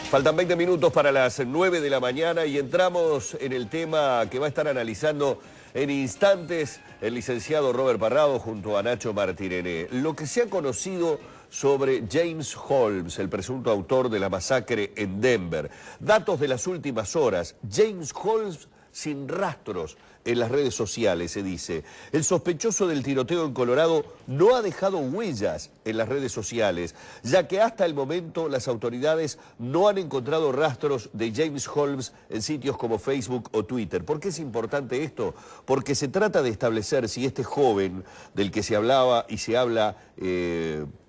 Faltan 20 minutos para las 9 de la mañana y entramos en el tema que va a estar analizando en instantes el licenciado Robert Parrado junto a Nacho Martirene. Lo que se ha conocido sobre James Holmes, el presunto autor de la masacre en Denver. Datos de las últimas horas. James Holmes sin rastros en las redes sociales, se dice. El sospechoso del tiroteo en Colorado no ha dejado huellas en las redes sociales, ya que hasta el momento las autoridades no han encontrado rastros de James Holmes en sitios como Facebook o Twitter. ¿Por qué es importante esto? Porque se trata de establecer si este joven del que se hablaba y se habla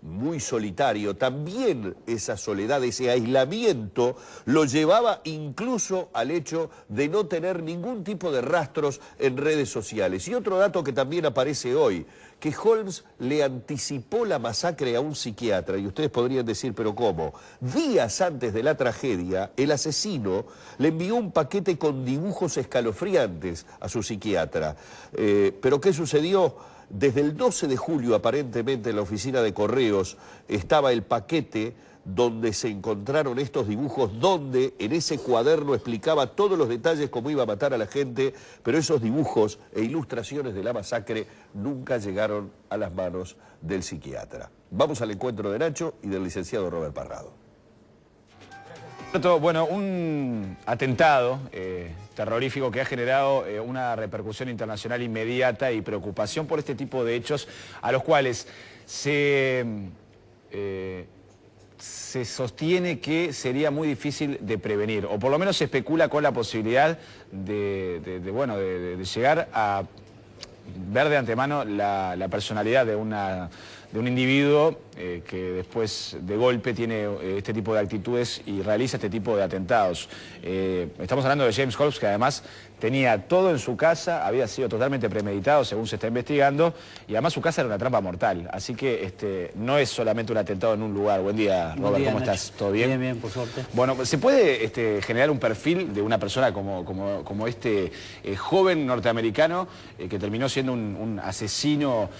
muy solitario, también esa soledad, ese aislamiento, lo llevaba incluso al hecho de no tener ningún tipo de rastros en redes sociales. Y otro dato que también aparece hoy, que Holmes le anticipó la masacre a un psiquiatra, y ustedes podrían decir, ¿pero cómo? Días antes de la tragedia, el asesino le envió un paquete con dibujos escalofriantes a su psiquiatra. ¿Pero qué sucedió? Desde el 12 de julio, aparentemente, en la oficina de correos estaba el paquete donde se encontraron estos dibujos, donde en ese cuaderno explicaba todos los detalles cómo iba a matar a la gente, pero esos dibujos e ilustraciones de la masacre nunca llegaron a las manos del psiquiatra. Vamos al encuentro de Nacho y del licenciado Robert Parrado. Bueno, un atentado terrorífico que ha generado una repercusión internacional inmediata y preocupación por este tipo de hechos a los cuales se sostiene que sería muy difícil de prevenir, o por lo menos se especula con la posibilidad de llegar a ver de antemano la personalidad de un individuo que después de golpe tiene este tipo de actitudes y realiza este tipo de atentados. Estamos hablando de James Holmes, que además tenía todo en su casa, había sido totalmente premeditado según se está investigando, y además su casa era una trampa mortal, así que no es solamente un atentado en un lugar. Buen día, Robert. Buen día, ¿cómo estás? ¿Todo bien? Bien, bien, por suerte. Bueno, ¿se puede generar un perfil de una persona como este joven norteamericano que terminó siendo un asesino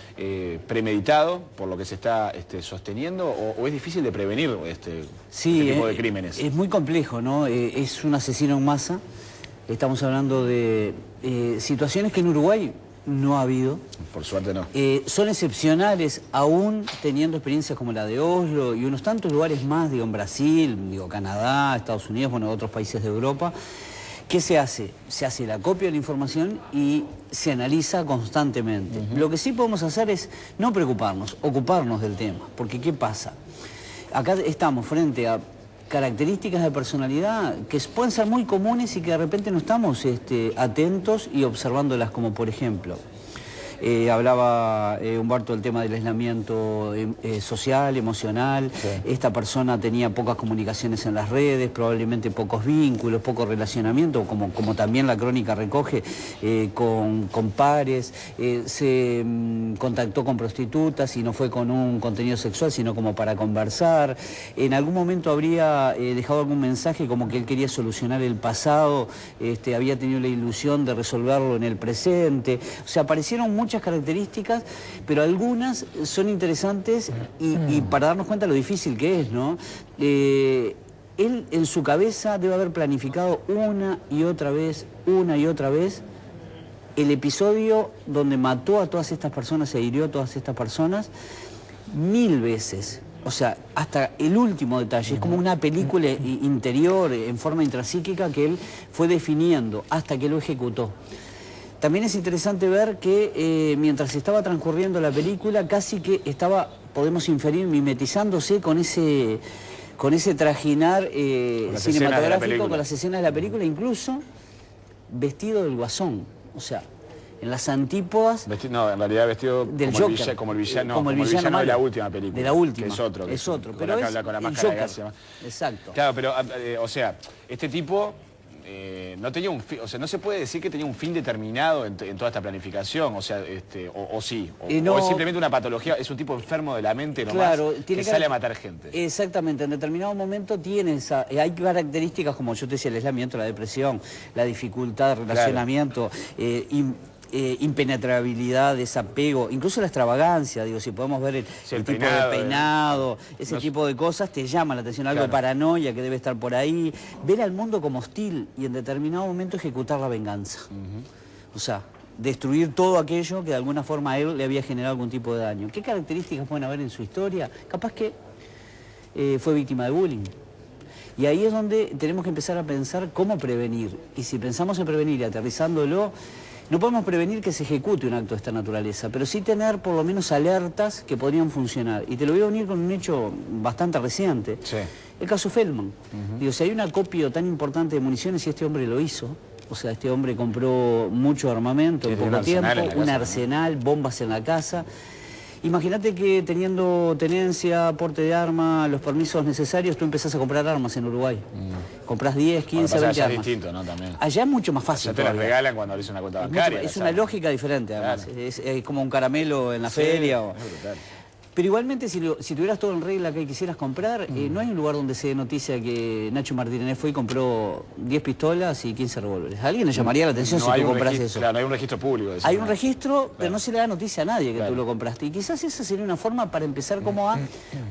premeditado, por lo que se está sosteniendo, o es difícil de prevenir este tipo de crímenes? Es muy complejo, ¿no? Es un asesino en masa. Estamos hablando de situaciones que en Uruguay no ha habido. Por suerte no. Son excepcionales, aún teniendo experiencias como la de Oslo y unos tantos lugares más, digo, en Brasil, digo, Canadá, Estados Unidos, bueno, otros países de Europa. ¿Qué se hace? Se hace el acopio de la información y se analiza constantemente. Lo que sí podemos hacer es no preocuparnos, ocuparnos del tema. Porque ¿qué pasa? Acá estamos frente a características de personalidad que pueden ser muy comunes y que de repente no estamos atentos y observándolas, como por ejemplo, hablaba Humberto del tema del aislamiento social, emocional. Sí. Esta persona tenía pocas comunicaciones en las redes, probablemente pocos vínculos, poco relacionamiento, como también la crónica recoge, con pares. Se contactó con prostitutas y no fue con un contenido sexual, sino como para conversar. En algún momento habría dejado algún mensaje como que él quería solucionar el pasado, había tenido la ilusión de resolverlo en el presente. O sea, aparecieron muchas características, pero algunas son interesantes y para darnos cuenta lo difícil que es, ¿no? Él en su cabeza debe haber planificado una y otra vez el episodio donde mató a todas estas personas, se hirió a todas estas personas 1000 veces. O sea, hasta el último detalle. Es como una película interior, en forma intrapsíquica, que él fue definiendo hasta que lo ejecutó. También es interesante ver que mientras estaba transcurriendo la película, casi que estaba, podemos inferir, mimetizándose con ese trajinar cinematográfico, con las escenas de la película, incluso vestido del Guasón. O sea, en las antípodas... No, en realidad vestido del como el villano de la última película. De la última. Que es otro. Es otro, pero con la máscara de gas. Exacto. Claro, pero, o sea, este tipo... no tenía un fin, o sea, no se puede decir que tenía un fin determinado en toda esta planificación, o sea, o sí, no, o es simplemente una patología, es un tipo enfermo de la mente nomás, claro, que sale a matar gente. Exactamente, en determinado momento tiene hay características como yo te decía, el aislamiento, la depresión, la dificultad de relacionamiento, claro. impenetrabilidad, desapego, incluso la extravagancia, digo, si podemos ver el tipo peinado, de peinado, ese tipo de cosas te llama la atención, algo de paranoia que debe estar por ahí, ver al mundo como hostil y en determinado momento ejecutar la venganza. O sea, destruir todo aquello que de alguna forma a él le había generado algún tipo de daño. ¿Qué características pueden haber en su historia? Capaz que fue víctima de bullying. Y ahí es donde tenemos que empezar a pensar cómo prevenir. Y si pensamos en prevenir y aterrizándolo, no podemos prevenir que se ejecute un acto de esta naturaleza, pero sí tener por lo menos alertas que podrían funcionar. Y te lo voy a unir con un hecho bastante reciente. Sí. El caso Feldman. Digo, si hay un acopio tan importante de municiones y este hombre lo hizo, o sea, este hombre compró mucho armamento en poco tiempo, un arsenal, bombas en la casa. Imagínate que teniendo tenencia, porte de arma, los permisos necesarios, tú empezás a comprar armas en Uruguay. Comprás 10, 15, 20 allá armas. Es distinto, ¿no? También. Allá es mucho más fácil. Ya te las regalan cuando abrís una cuenta bancaria. Es una lógica diferente, además. Claro. Es como un caramelo en la feria. Es brutal. Pero igualmente, si tuvieras todo en regla que quisieras comprar, no hay un lugar donde se dé noticia que Nacho Martínez fue y compró 10 pistolas y 15 revólveres. ¿A alguien le llamaría la atención si tú compras eso? Claro, no hay un registro público. Hay un registro, pero no se le da noticia a nadie que tú lo compraste. Y quizás esa sería una forma para empezar como a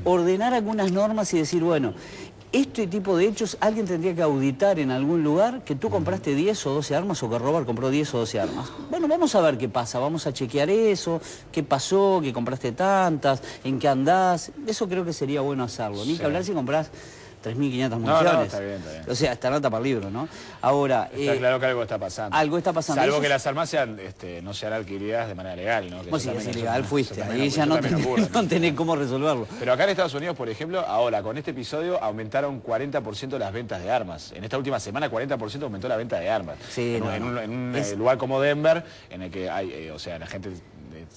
ordenar algunas normas y decir, bueno, este tipo de hechos alguien tendría que auditar en algún lugar que tú compraste 10 o 12 armas o que Robert compró 10 o 12 armas. Bueno, vamos a ver qué pasa, vamos a chequear eso, qué pasó, que compraste tantas, en qué andás. Eso creo que sería bueno hacerlo. Ni que hablar si comprás 3.500 municiones. No, está bien, está bien. O sea, está nota para el libro, ¿no? Ahora... Está claro que algo está pasando. Algo está pasando. Salvo que las armas sean, no sean adquiridas de manera legal, ¿no? Que Pues si es ilegal fuiste, ahí ya no tenés cómo resolverlo. Pero acá en Estados Unidos, por ejemplo, ahora con este episodio aumentaron 40% las ventas de armas. En esta última semana 40% aumentó la venta de armas. Sí, en un lugar como Denver, en el que hay, o sea, la gente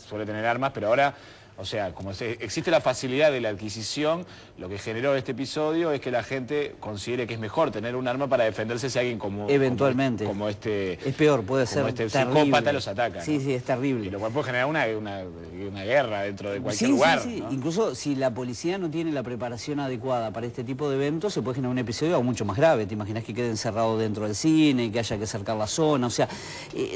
suele tener armas, pero ahora... O sea, como existe la facilidad de la adquisición, lo que generó este episodio es que la gente considere que es mejor tener un arma para defenderse si alguien como... Eventualmente. Como este... Es peor, puede ser psicópata los ataca. Sí, ¿no? sí, es terrible. Y lo cual puede generar una guerra dentro de cualquier lugar. Sí, sí. ¿no? Incluso si la policía no tiene la preparación adecuada para este tipo de eventos, se puede generar un episodio aún mucho más grave. Te imaginas que quede encerrado dentro del cine, que haya que cercar la zona. O sea,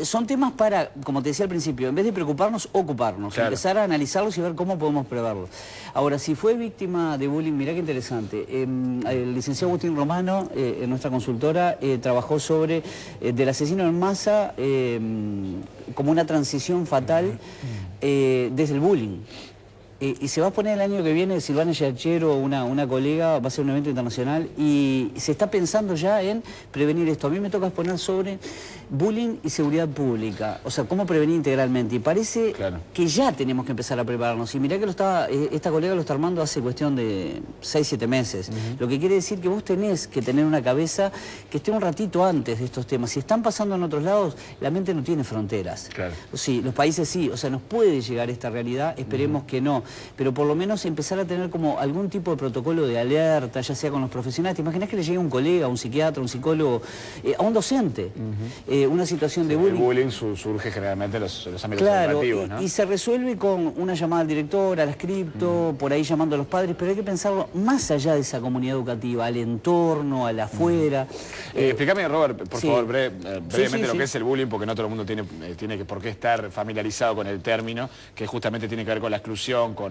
son temas para, como te decía al principio, en vez de preocuparnos, ocuparnos. Claro. Empezar a analizarlos y ver cómo podemos preverlo. Ahora, si fue víctima de bullying, mirá qué interesante. El licenciado Agustín Romano, en nuestra consultora, trabajó sobre del asesino en masa como una transición fatal desde el bullying. Y se va a poner el año que viene, Silvana Giachero, una colega, va a ser un evento internacional y se está pensando ya en prevenir esto. A mí me toca exponer sobre bullying y seguridad pública, o sea, cómo prevenir integralmente. Y parece que ya tenemos que empezar a prepararnos. Y mirá que esta colega lo está armando hace cuestión de 6, 7 meses. Lo que quiere decir que vos tenés que tener una cabeza que esté un ratito antes de estos temas. Si están pasando en otros lados, la mente no tiene fronteras. Sí, los países sí, o sea, nos puede llegar esta realidad, esperemos que no. Pero por lo menos empezar a tener como algún tipo de protocolo de alerta, ya sea con los profesionales. ¿Te imaginas que le llegue a un colega, a un psiquiatra, a un psicólogo, a un docente, una situación de bullying? El bullying surge generalmente en los ámbitos educativos, ¿no? Y se resuelve con una llamada al director, a la cripto, por ahí llamando a los padres, pero hay que pensarlo más allá de esa comunidad educativa, al entorno, al afuera. Explícame, Robert, por favor, brevemente lo que es el bullying, porque no todo el mundo tiene por qué estar familiarizado con el término, que justamente tiene que ver con la exclusión, con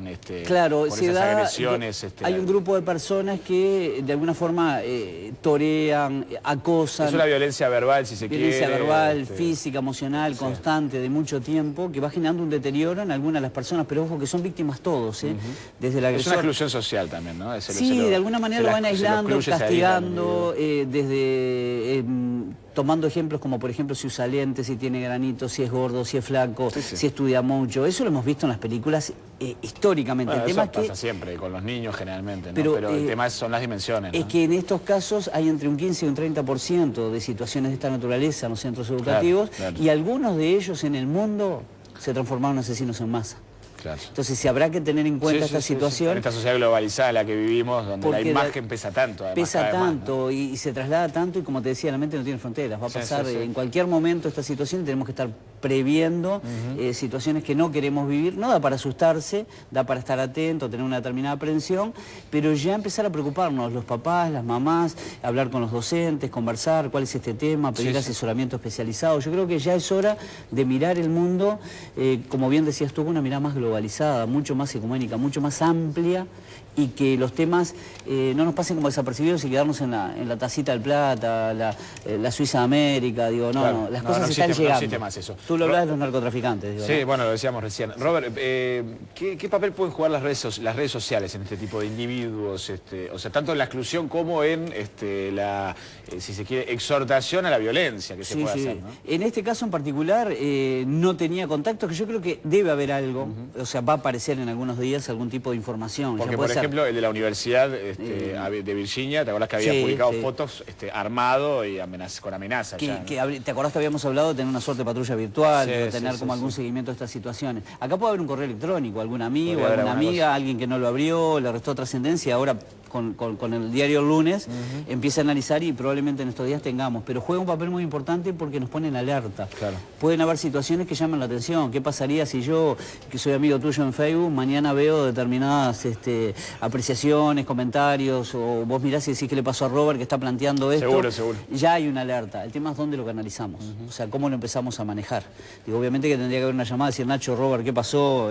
claro, con esas agresiones. Hay un grupo de personas que de alguna forma torean, acosan. Es una violencia verbal, si se quiere. Violencia verbal, física, emocional, constante, de mucho tiempo, que va generando un deterioro en algunas de las personas, pero ojo que son víctimas todos, desde la agresor. Es una exclusión social también, ¿no? De alguna manera lo van aislando, castigando, desde... tomando ejemplos como, por ejemplo, si usa lentes, si tiene granitos, si es gordo, si es flaco, si estudia mucho. Eso lo hemos visto en las películas históricamente. Bueno, el tema eso pasa siempre, con los niños generalmente, ¿no? Pero el tema son las dimensiones, ¿no? Es que en estos casos hay entre un 15 y un 30% de situaciones de esta naturaleza en los centros educativos y algunos de ellos en el mundo se transformaron en asesinos en masa. Claro. Entonces, si habrá que tener en cuenta esta situación. En esta sociedad globalizada en la que vivimos, donde la imagen pesa tanto. Además, pesa tanto, más, ¿no? y se traslada tanto, y como te decía, la mente no tiene fronteras. Va a pasar en cualquier momento esta situación y tenemos que estar previendo situaciones que no queremos vivir. No da para asustarse, da para estar atento, tener una determinada aprehensión, pero ya empezar a preocuparnos, los papás, las mamás, hablar con los docentes, conversar cuál es este tema, pedir asesoramiento especializado. Yo creo que ya es hora de mirar el mundo, como bien decías tú, con una mirada más globalizada, mucho más ecuménica, mucho más amplia, y que los temas no nos pasen como desapercibidos y quedarnos en la tacita del Plata, la Suiza de América, digo, claro, las cosas están llegando. No existe más eso. Tú lo hablas de los narcotraficantes. Digo, sí, ¿no? bueno, lo decíamos recién. Robert, ¿qué papel pueden jugar las redes sociales en este tipo de individuos? O sea, tanto en la exclusión como en si se quiere, exhortación a la violencia que se puede hacer, ¿no? En este caso en particular no tenía contacto, que yo creo que debe haber algo, o sea, va a aparecer en algunos días algún tipo de información. Porque, por ejemplo, el de la Universidad de Virginia, ¿te acuerdas que había publicado fotos armado y con amenazas? ¿Te acordás que habíamos hablado de tener una suerte de patrulla virtual, de tener como algún seguimiento de estas situaciones? Acá puede haber un correo electrónico, algún amigo, alguna amiga, alguien que no lo abrió, le restó trascendencia, ahora con el diario El Lunes empieza a analizar y probablemente en estos días tengamos, pero juega un papel muy importante porque nos pone en alerta. Claro. Pueden haber situaciones que llaman la atención. ¿Qué pasaría si yo, que soy amigo tuyo en Facebook, mañana veo determinadas apreciaciones, comentarios, o vos mirás y decís qué le pasó a Robert que está planteando esto? Seguro. Ya hay una alerta. El tema es dónde lo canalizamos, o sea, cómo lo empezamos a manejar. Digo, obviamente que tendría que haber una llamada, decir, Nacho, Robert, ¿qué pasó?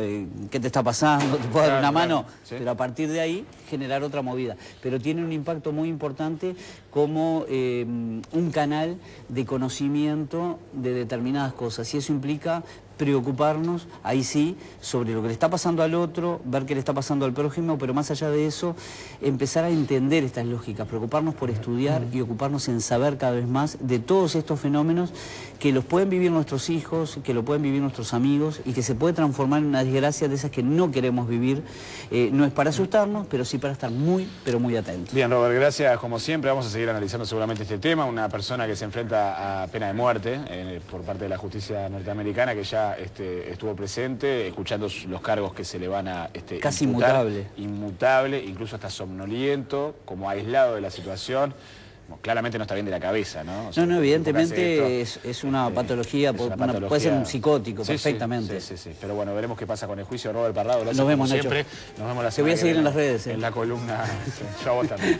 ¿Qué te está pasando? ¿Te puedo dar una mano? Pero a partir de ahí generar otra movida. Pero tiene un impacto muy importante como un canal de conocimiento de determinadas cosas, y eso implica preocuparnos, ahí sí, sobre lo que le está pasando al otro, ver qué le está pasando al prójimo, pero más allá de eso, empezar a entender estas lógicas, preocuparnos por estudiar y ocuparnos en saber cada vez más de todos estos fenómenos que los pueden vivir nuestros hijos, que lo pueden vivir nuestros amigos, y que se puede transformar en una desgracia de esas que no queremos vivir. No es para asustarnos, pero sí para estar muy, pero muy atentos. Bien, Robert, gracias como siempre. Vamos a seguir analizando seguramente este tema. Una persona que se enfrenta a pena de muerte por parte de la justicia norteamericana, que ya estuvo presente, escuchando los cargos que se le van a casi imputar, inmutable, incluso hasta somnoliento, como aislado de la situación. Claramente no está bien de la cabeza, ¿no? O sea, no, evidentemente es una patología, puede ser un psicótico, perfectamente. Sí. Pero bueno, veremos qué pasa con el juicio de Robert Parrado. Nos vemos, Nacho. Siempre. Nos vemos la semana que viene. Te voy a seguir en las redes. En la columna. Yo a vos también.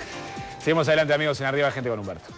Seguimos adelante, amigos, en Arriba Gente con Humberto.